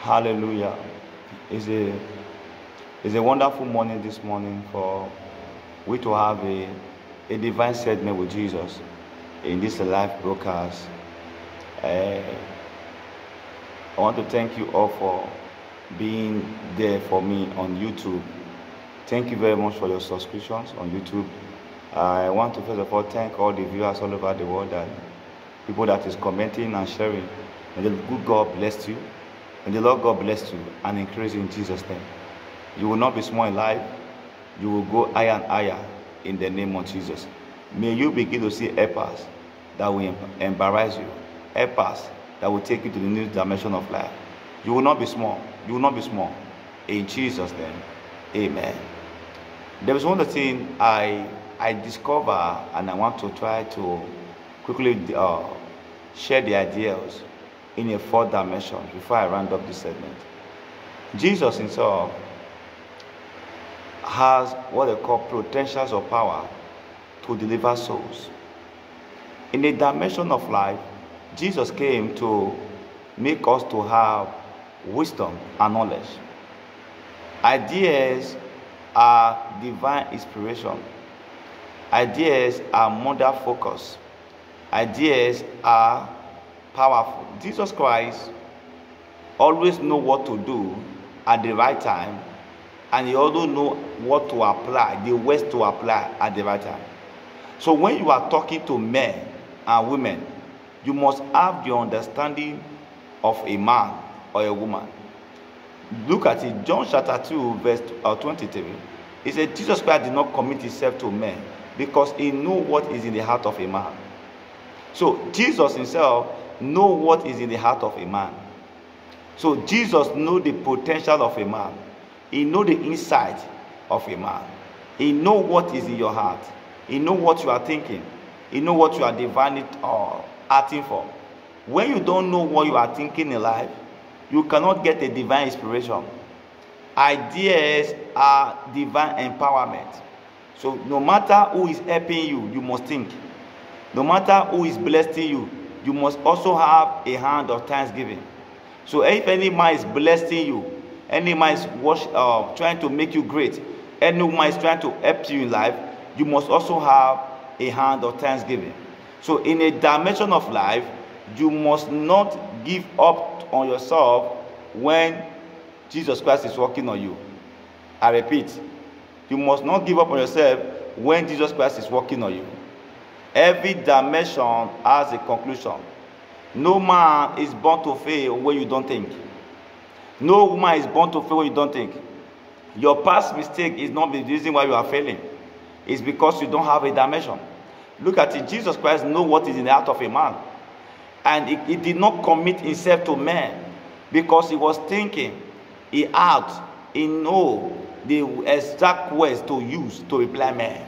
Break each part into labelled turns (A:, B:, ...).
A: Hallelujah. It's a, it's a wonderful morning this morning for we to have a divine segment with Jesus in this live broadcast. I want to thank you all for being there for me on YouTube. Thank you very much for your subscriptions on YouTube. I want to first of all thank all the viewers all over the world and people that is commenting and sharing. May the good God bless you. May the Lord God bless you and increase you in Jesus' name. You will not be small in life. You will go higher and higher in the name of Jesus. May you begin to see helpers that will embarrass you. Helpers that will take you to the new dimension of life. You will not be small. You will not be small. In Jesus' name. Amen. There is one thing I discover and I want to try to quickly share the ideas in a fourth dimension before I round up this segment. Jesus himself has what they call potentials of power to deliver souls. In a dimension of life, Jesus came to make us to have wisdom and knowledge. Ideas are divine inspiration. Ideas are modern focus. Ideas are powerful. Jesus Christ always know what to do at the right time, and he also know what to apply, the ways to apply at the right time. So when you are talking to men and women, you must have the understanding of a man or a woman. Look at it, John chapter 2 verse 23. It said Jesus Christ did not commit himself to men because he knew what is in the heart of a man. So Jesus himself know what is in the heart of a man. So Jesus know the potential of a man. He know the insight of a man. He know what is in your heart. He know what you are thinking. He know what you are divinely acting for. When you don't know what you are thinking in life, you cannot get a divine inspiration. Ideas are divine empowerment. So no matter who is helping you, you must think. No matter who is blessing you, you must also have a hand of thanksgiving. So if any man is blessing you, any man is trying to make you great, any man is trying to help you in life, you must also have a hand of thanksgiving. So in a dimension of life, you must not give up on yourself when Jesus Christ is working on you. I repeat, you must not give up on yourself when Jesus Christ is working on you. Every dimension has a conclusion. No man is born to fail when you don't think. No woman is born to fail when you don't think. Your past mistake is not the reason why you are failing. It's because you don't have a dimension. Look at it. Jesus Christ knows what is in the heart of a man. And he did not commit himself to man because he was thinking. He know the exact words to use to reply man.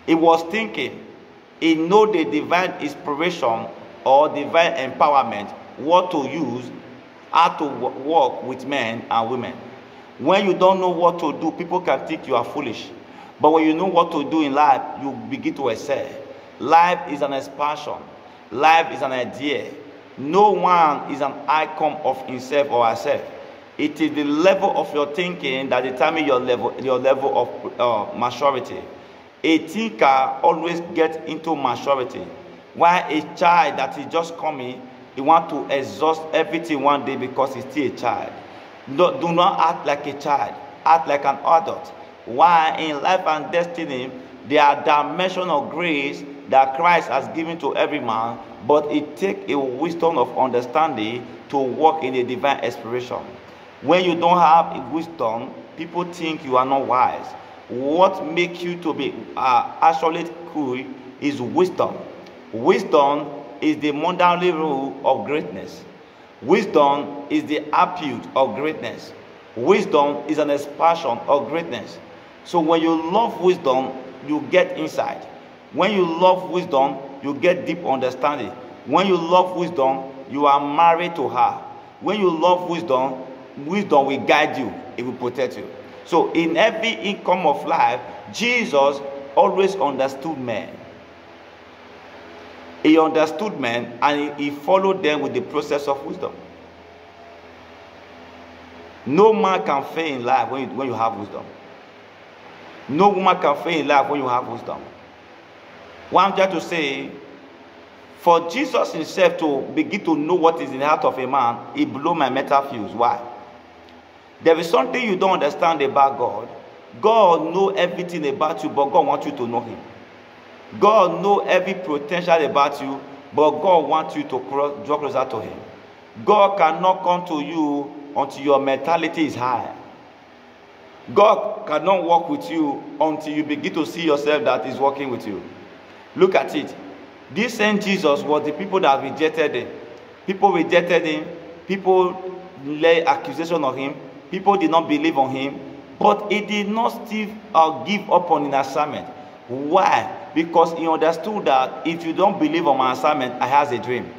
A: He was thinking. He know the divine inspiration or divine empowerment, what to use, how to work with men and women. When you don't know what to do, people can think you are foolish. But when you know what to do in life, you begin to excel. Life is an expansion. Life is an idea. No one is an icon of himself or herself. It is the level of your thinking that determines your level of maturity. A thinker always gets into maturity, while a child that is just coming, he wants to exhaust everything one day because he's still a child. Do not act like a child, act like an adult. While in life and destiny, there are dimensions of grace that Christ has given to every man, but it takes a wisdom of understanding to walk in a divine inspiration. When you don't have a wisdom, people think you are not wise. What makes you to be actually cool is wisdom. Wisdom is the modern rule of greatness. Wisdom is the attribute of greatness. Wisdom is an expression of greatness. So when you love wisdom, you get insight. When you love wisdom, you get deep understanding. When you love wisdom, you are married to her. When you love wisdom, wisdom will guide you. It will protect you. So in every income of life, Jesus always understood men. He understood men and he followed them with the process of wisdom. No man can fail in life when you have wisdom. No woman can fail in life when you have wisdom. What I'm trying to say, for Jesus himself to begin to know what is in the heart of a man, it blew my mental fuse. Why? There is something you don't understand about God. God knows everything about you, but God wants you to know him. God knows every potential about you, but God wants you to draw closer to him. God cannot come to you until your mentality is high. God cannot work with you until you begin to see yourself that is working with you. Look at it. This same Jesus was the people that rejected him. People rejected him. People laid accusation on him. People did not believe on him. But he did not still give up on an assignment. Why? Because he understood that if you don't believe on my assignment, I have a dream.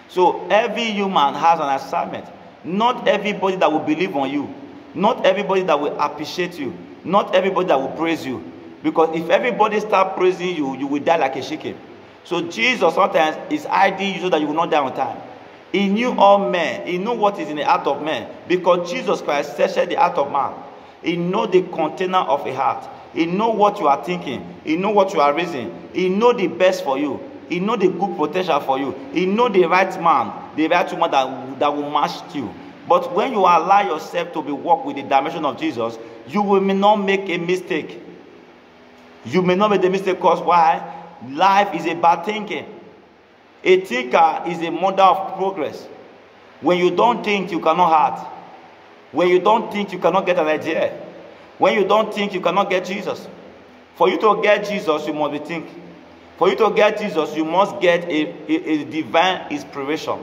A: So every human has an assignment. Not everybody that will believe on you. Not everybody that will appreciate you. Not everybody that will praise you. Because if everybody start praising you, you will die like a chicken. So Jesus sometimes is hiding you so that you will not die on time. He knew all men. He knew what is in the heart of men. Because Jesus Christ searched the heart of man. He knows the container of a heart. He knows what you are thinking. He knows what you are raising. He knows the best for you. He knows the good potential for you. He knows the right man, the right woman that will match you. But when you allow yourself to be walked with the dimension of Jesus, you will not make a mistake. You may not make the mistake because why? Life is about thinking. A thinker is a mother of progress. When you don't think, you cannot act. When you don't think, you cannot get an idea. When you don't think, you cannot get Jesus. For you to get Jesus, you must be thinking. For you to get Jesus, you must get a divine inspiration.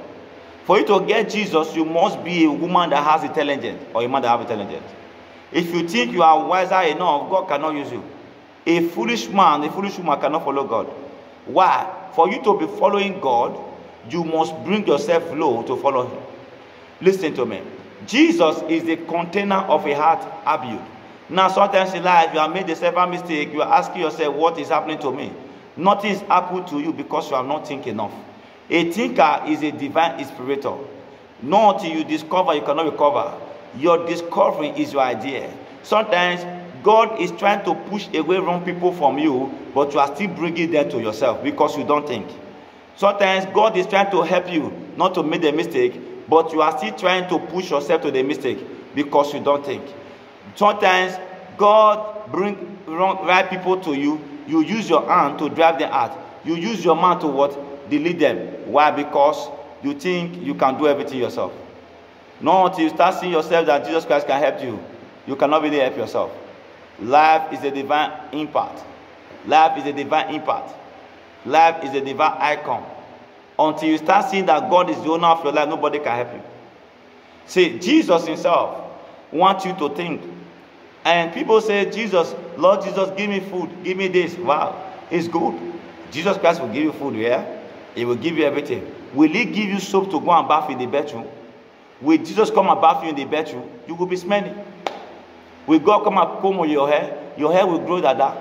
A: For you to get Jesus, you must be a woman that has intelligence or a man that has intelligence. If you think you are wiser enough, God cannot use you. A foolish man, a foolish woman cannot follow God. Why? For you to be following God, you must bring yourself low to follow him. Listen to me. Jesus is the container of a heart attribute. Now, sometimes in life, you have made a several mistake. You are asking yourself, what is happening to me? Nothing is happening to you because you are not thinking enough. A thinker is a divine inspirator. Not until you discover, you cannot recover. Your discovery is your idea. Sometimes, God is trying to push away wrong people from you, but you are still bringing them to yourself because you don't think. Sometimes, God is trying to help you not to make the mistake, but you are still trying to push yourself to the mistake because you don't think. Sometimes, God brings right people to you. You use your hand to drive them out. You use your mind to what? Delete them. Why? Because you think you can do everything yourself. Not until you start seeing yourself that Jesus Christ can help you. You cannot really help yourself. Life is a divine impact. Life is a divine impact. Life is a divine icon. Until you start seeing that God is the owner of your life, nobody can help you. See, Jesus himself wants you to think. And people say, Jesus, Lord Jesus, give me food, give me this. Wow, it's good. Jesus Christ will give you food, yeah? He will give you everything. Will he give you soap to go and bath in the bedroom? Will Jesus come and bath you in the bedroom? You will be smelling. Will God come and comb your hair? Your hair will grow like that.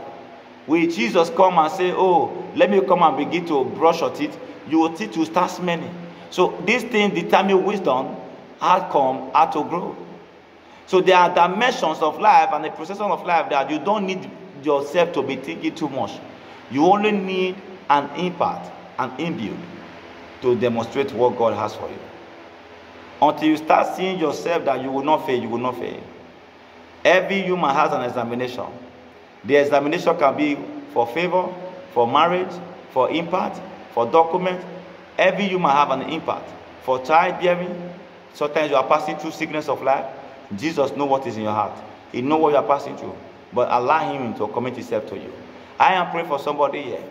A: Will Jesus come and say, oh, let me come and begin to brush your teeth? Your teeth will start smelling. So this thing determines wisdom, outcome, how to grow. So there are dimensions of life and the procession of life that you don't need yourself to be thinking too much. You only need an impact, an inbuild to demonstrate what God has for you. Until you start seeing yourself that you will not fail, you will not fail. Every human has an examination. The examination can be for favor, for marriage, for impact, for document. Every human have an impact. For childbearing, sometimes you are passing through sickness of life. Jesus knows what is in your heart. He knows what you are passing through. But allow him to commit himself to you. I am praying for somebody here.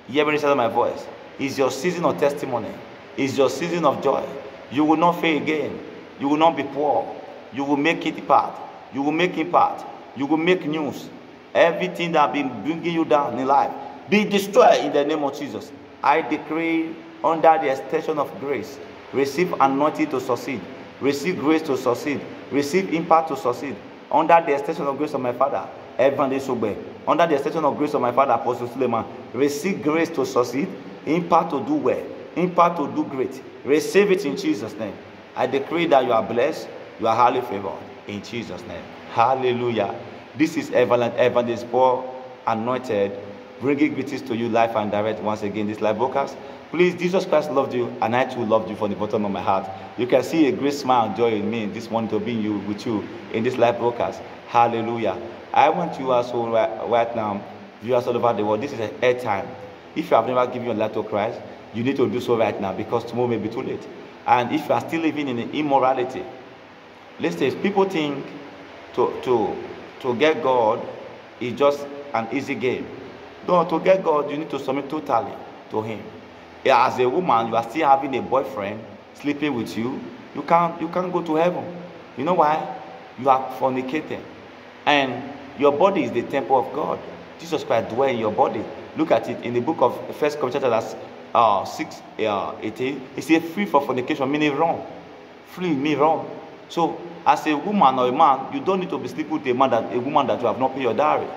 A: Hearing the sound of my voice. It's your season of testimony. It's your season of joy. You will not fail again. You will not be poor. You will make it part. You will make impact. You will make news. Everything that has been bringing you down in life, be destroyed in the name of Jesus. I decree under the extension of grace, receive anointing to succeed. Receive grace to succeed. Receive impact to succeed. Under the extension of grace of my Father, Evangelist Ogbe. Under the extension of grace of my Father, Apostle Suleiman. Receive grace to succeed. Impact to do well. Impact to do great. Receive it in Jesus' name. I decree that you are blessed. You are highly favored. in Jesus' name. Hallelujah. This is Evangelist Paul Anointed, bringing greetings to you live and direct once again this live broadcast. Please, Jesus Christ loved you, and I too loved you from the bottom of my heart. You can see a great smile and joy in me this morning to be with you in this live broadcast. Hallelujah. I want you also right now, viewers all over the world, this is an air time. If you have never given your life to Christ, you need to do so right now, because tomorrow may be too late. And if you are still living in immorality, listen, people think to get God is just an easy game. No, to get God, you need to submit totally to Him. As a woman, you are still having a boyfriend sleeping with you. You can't go to heaven. You know why? You are fornicating, and your body is the temple of God. Jesus Christ dwells in your body. Look at it in the book of 1 Corinthians 6:18. It says, "Free from fornication," meaning wrong. Free means wrong. So, as a woman or a man, you don't need to be sleeping with a woman that you have not paid your dowry.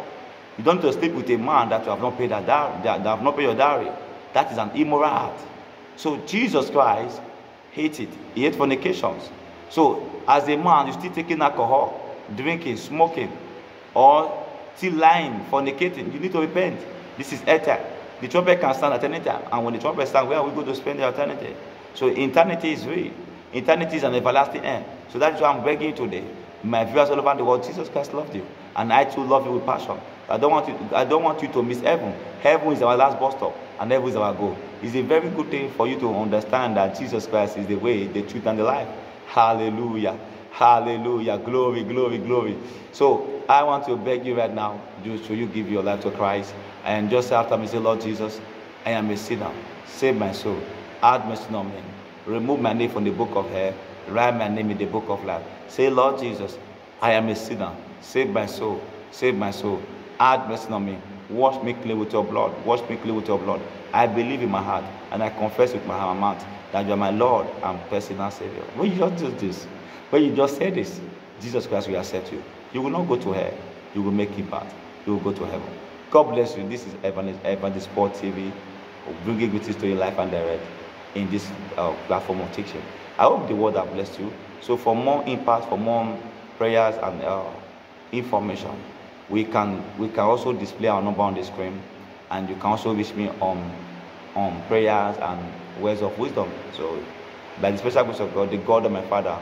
A: You don't need to sleep with a man that you have not paid that have not paid your dowry. That is an immoral act. So Jesus Christ hates it. He hates fornications. So as a man, you're still taking alcohol, drinking, smoking, or still lying, fornicating, you need to repent. This is eternal. The trumpet can stand at any time. And when the trumpet stands, where are we going to spend the eternity? So eternity is real. Eternity is an everlasting end. So that's why I'm begging you today. My viewers all over the world, Jesus Christ loved you, and I too love you with passion. I don't want you to miss heaven. Heaven is our last bus stop, and heaven is our goal. It's a very good thing for you to understand that Jesus Christ is the way, the truth, and the life. Hallelujah. Hallelujah. Glory, glory, glory. So I want to beg you right now, so you give your life to Christ, and just after me say, Lord Jesus, I am a sinner. Save my soul. Have mercy on me. Remove my name from the book of hell. Write my name in the book of life. Say, Lord Jesus, I am a sinner. Save my soul. Save my soul. Have mercy on me. Wash me clean with your blood. Wash me clean with your blood. I believe in my heart, and I confess with my mouth that you are my Lord and personal Savior. When you just do this, when you just say this, Jesus Christ will accept you. You will not go to hell. You will make it back. You will go to heaven. God bless you. This is Evangelist Paul TV, bringing greetings to your life and direct in this platform of teaching. I hope the word has blessed you. So for more impact, for more prayers and information, we can also display our number on the screen, and you can also reach me on prayers and words of wisdom. So by the special grace of God, the God of my Father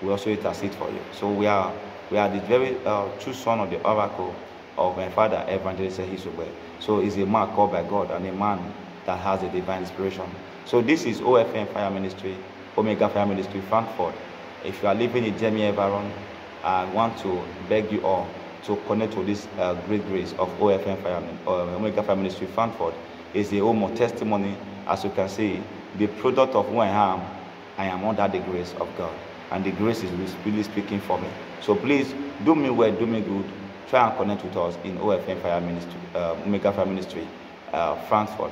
A: will also intercede for you. So we are the very true son of the oracle of my father, Evangelist Hisogbe. So he's a man called by God, and a man that has a divine inspiration. So this is OFM Fire Ministry, Omega Fire Ministry, Frankfurt. If you are living in Germany, Everon, I want to beg you all to connect to this great grace of OFM Fire, Omega Fire Ministry, Frankfurt. It's the home of testimony. As you can see, the product of who I am under the grace of God, and the grace is really speaking for me. So please do me well, do me good. Try and connect with us in OFM Fire Ministry, Omega Fire Ministry, Frankfurt.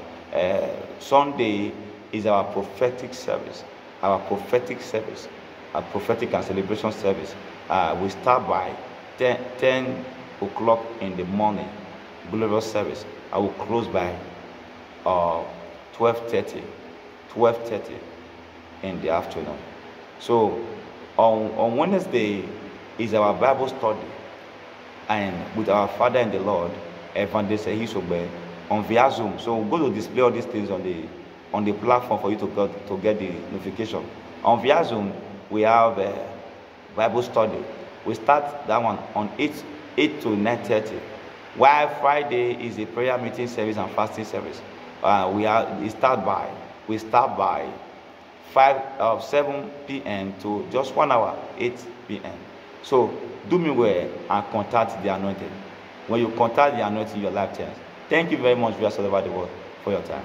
A: Sunday is our prophetic service. Our prophetic and celebration service. We start by 10 o'clock in the morning, glorious service. I will close by 12:30 in the afternoon. So on Wednesday is our Bible study, and with our Father in the Lord, Evangelist Hisogbe, on via Zoom. So we're going to display all these things on the platform for you to get the notification. On via Zoom, we have a Bible study. We start that one on 8 to 9:30. While Friday is a prayer meeting service and fasting service. We start by 7 p.m. to just 1 hour, 8 p.m. So do me well and contact the anointed. When you contact the anointed, your life changes. Thank you very much, viewers all over the world, for your time.